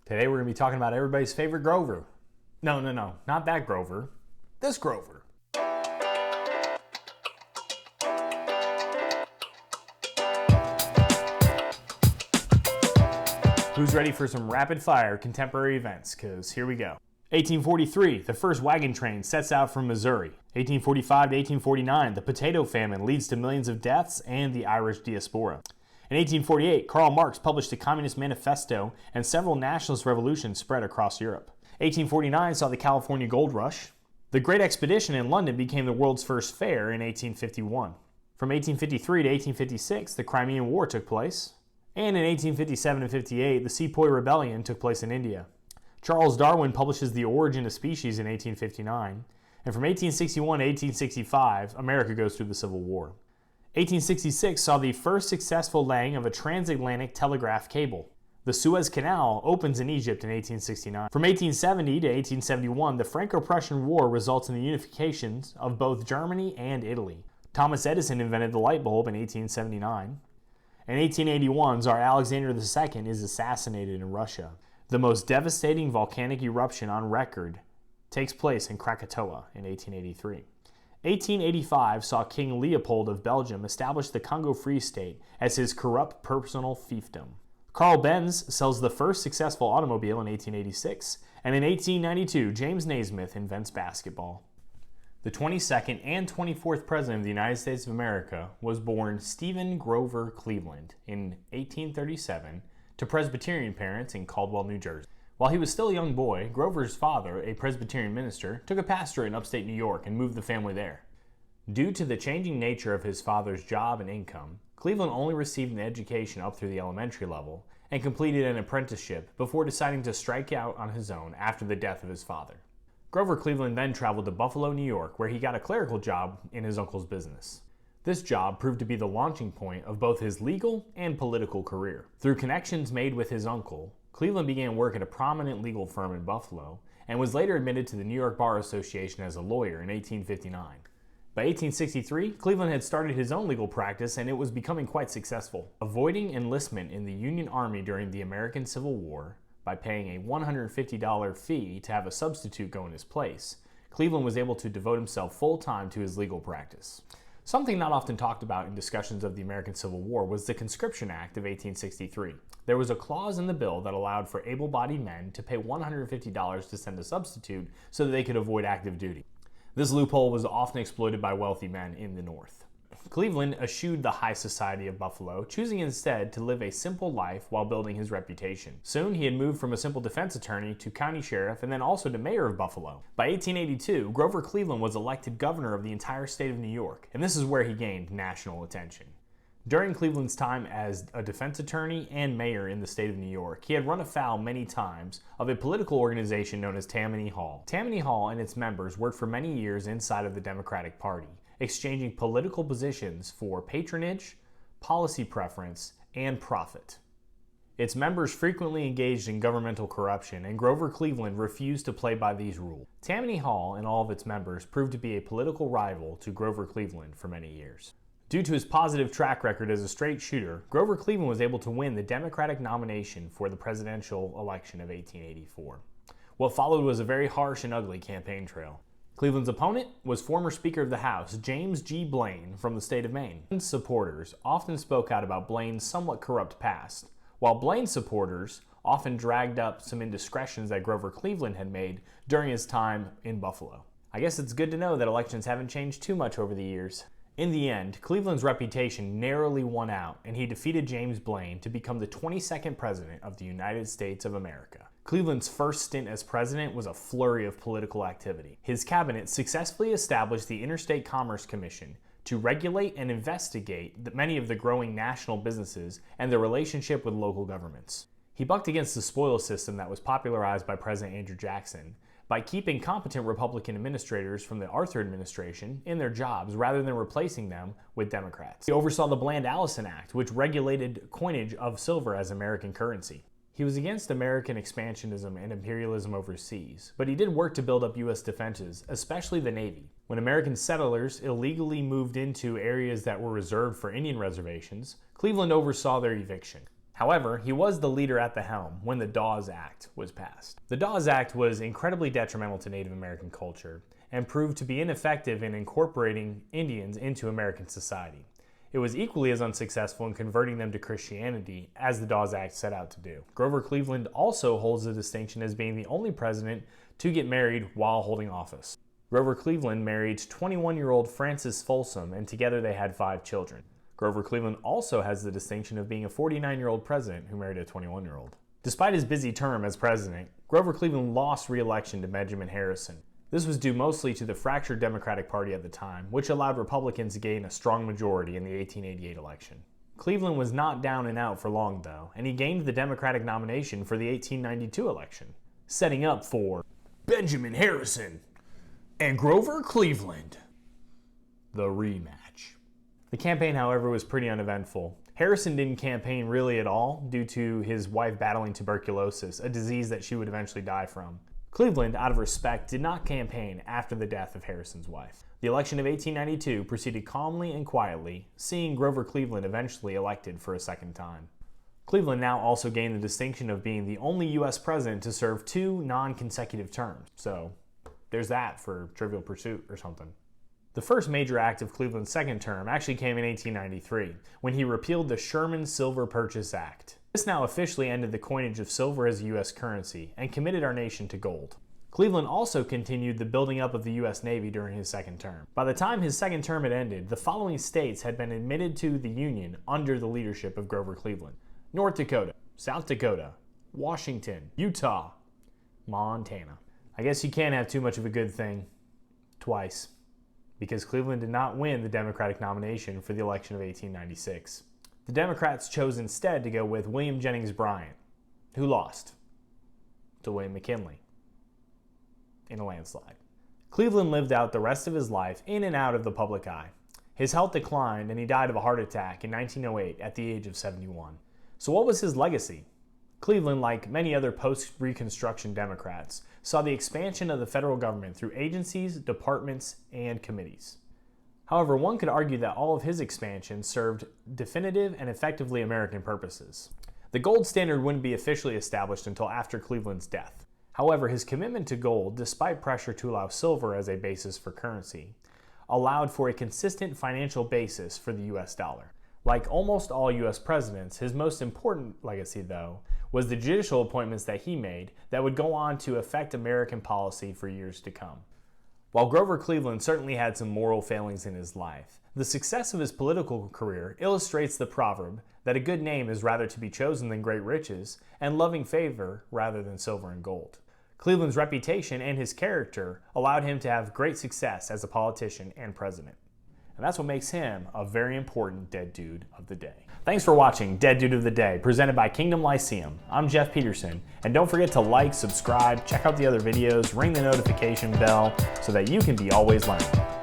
Today we're going to be talking about everybody's favorite Grover. No, not that Grover. This Grover. Who's ready for some rapid-fire contemporary events? Because here we go. 1843, the first wagon train sets out from Missouri. 1845 to 1849, the potato famine leads to millions of deaths and the Irish diaspora. In 1848, Karl Marx published the Communist Manifesto and several nationalist revolutions spread across Europe. 1849 saw the California Gold Rush. The Great Expedition in London became the world's first fair in 1851. From 1853 to 1856, the Crimean War took place. And in 1857 and 58, the Sepoy Rebellion took place in India. Charles Darwin publishes The Origin of Species in 1859. And from 1861 to 1865, America goes through the Civil War. 1866 saw the first successful laying of a transatlantic telegraph cable. The Suez Canal opens in Egypt in 1869. From 1870 to 1871, the Franco Prussian War results in the unification of both Germany and Italy. Thomas Edison invented the light bulb in 1879. In 1881, Tsar Alexander II is assassinated in Russia. The most devastating volcanic eruption on record takes place in Krakatoa in 1883. 1885 saw King Leopold of Belgium establish the Congo Free State as his corrupt personal fiefdom. Carl Benz sells the first successful automobile in 1886, and in 1892, James Naismith invents basketball. The 22nd and 24th President of the United States of America was born Stephen Grover Cleveland in 1837 to Presbyterian parents in Caldwell, New Jersey. While he was still a young boy, Grover's father, a Presbyterian minister, took a pastorate in upstate New York and moved the family there. Due to the changing nature of his father's job and income, Cleveland only received an education up through the elementary level and completed an apprenticeship before deciding to strike out on his own after the death of his father. Grover Cleveland then traveled to Buffalo, New York, where he got a clerical job in his uncle's business. This job proved to be the launching point of both his legal and political career. Through connections made with his uncle, Cleveland began work at a prominent legal firm in Buffalo and was later admitted to the New York Bar Association as a lawyer in 1859. By 1863, Cleveland had started his own legal practice and it was becoming quite successful. Avoiding enlistment in the Union Army during the American Civil War by paying a $150 fee to have a substitute go in his place, Cleveland was able to devote himself full-time to his legal practice. Something not often talked about in discussions of the American Civil War was the Conscription Act of 1863. There was a clause in the bill that allowed for able-bodied men to pay $150 to send a substitute so that they could avoid active duty. This loophole was often exploited by wealthy men in the North. Cleveland eschewed the high society of Buffalo, choosing instead to live a simple life while building his reputation. Soon, he had moved from a simple defense attorney to county sheriff and then also to mayor of Buffalo. By 1882, Grover Cleveland was elected governor of the entire state of New York, and this is where he gained national attention. During Cleveland's time as a defense attorney and mayor in the state of New York, he had run afoul many times of a political organization known as Tammany Hall. Tammany Hall and its members worked for many years inside of the Democratic Party, exchanging political positions for patronage, policy preference, and profit. Its members frequently engaged in governmental corruption, and Grover Cleveland refused to play by these rules. Tammany Hall and all of its members proved to be a political rival to Grover Cleveland for many years. Due to his positive track record as a straight shooter, Grover Cleveland was able to win the Democratic nomination for the presidential election of 1884. What followed was a very harsh and ugly campaign trail. Cleveland's opponent was former Speaker of the House, James G. Blaine, from the state of Maine. Blaine's supporters often spoke out about Blaine's somewhat corrupt past, while Blaine's supporters often dragged up some indiscretions that Grover Cleveland had made during his time in Buffalo. I guess it's good to know that elections haven't changed too much over the years. In the end, Cleveland's reputation narrowly won out, and he defeated James Blaine to become the 22nd President of the United States of America. Cleveland's first stint as president was a flurry of political activity. His cabinet successfully established the Interstate Commerce Commission to regulate and investigate many of the growing national businesses and their relationship with local governments. He bucked against the spoils system that was popularized by President Andrew Jackson by keeping competent Republican administrators from the Arthur administration in their jobs rather than replacing them with Democrats. He oversaw the Bland-Allison Act, which regulated coinage of silver as American currency. He was against American expansionism and imperialism overseas, but he did work to build up U.S. defenses, especially the Navy. When American settlers illegally moved into areas that were reserved for Indian reservations, Cleveland oversaw their eviction. However, he was the leader at the helm when the Dawes Act was passed. The Dawes Act was incredibly detrimental to Native American culture and proved to be ineffective in incorporating Indians into American society. It was equally as unsuccessful in converting them to Christianity as the Dawes Act set out to do. Grover Cleveland also holds the distinction as being the only president to get married while holding office. Grover Cleveland married 21-year-old Frances Folsom, and together they had 5 children. Grover Cleveland also has the distinction of being a 49-year-old president who married a 21-year-old. Despite his busy term as president, Grover Cleveland lost re-election to Benjamin Harrison. This was due mostly to the fractured Democratic Party at the time, which allowed Republicans to gain a strong majority in the 1888 election. Cleveland was not down and out for long, though, and he gained the Democratic nomination for the 1892 election, setting up for Benjamin Harrison and Grover Cleveland, the rematch. The campaign, however, was pretty uneventful. Harrison didn't campaign really at all due to his wife battling tuberculosis, a disease that she would eventually die from. Cleveland, out of respect, did not campaign after the death of Harrison's wife. The election of 1892 proceeded calmly and quietly, seeing Grover Cleveland eventually elected for a second time. Cleveland now also gained the distinction of being the only U.S. president to serve 2 non-consecutive terms, so there's that for Trivial Pursuit or something. The first major act of Cleveland's second term actually came in 1893, when he repealed the Sherman Silver Purchase Act. This now officially ended the coinage of silver as a U.S. currency and committed our nation to gold. Cleveland also continued the building up of the U.S. Navy during his second term. By the time his second term had ended, the following states had been admitted to the Union under the leadership of Grover Cleveland: North Dakota, South Dakota, Washington, Utah, Montana. I guess you can't have too much of a good thing twice, because Cleveland did not win the Democratic nomination for the election of 1896. The Democrats chose instead to go with William Jennings Bryan, who lost to William McKinley in a landslide. Cleveland lived out the rest of his life in and out of the public eye. His health declined and he died of a heart attack in 1908 at the age of 71. So what was his legacy? Cleveland, like many other post-Reconstruction Democrats, saw the expansion of the federal government through agencies, departments, and committees. However, one could argue that all of his expansion served definitive and effectively American purposes. The gold standard wouldn't be officially established until after Cleveland's death. However, his commitment to gold, despite pressure to allow silver as a basis for currency, allowed for a consistent financial basis for the U.S. dollar. Like almost all U.S. presidents, his most important legacy, though, was the judicial appointments that he made that would go on to affect American policy for years to come. While Grover Cleveland certainly had some moral failings in his life, the success of his political career illustrates the proverb that a good name is rather to be chosen than great riches, and loving favor rather than silver and gold. Cleveland's reputation and his character allowed him to have great success as a politician and president. And that's what makes him a very important Dead Dude of the Day. Thanks for watching Dead Dude of the Day, presented by Kingdom Lyceum. I'm Jeff Peterson, and don't forget to like, subscribe, check out the other videos, ring the notification bell so that you can be always learning.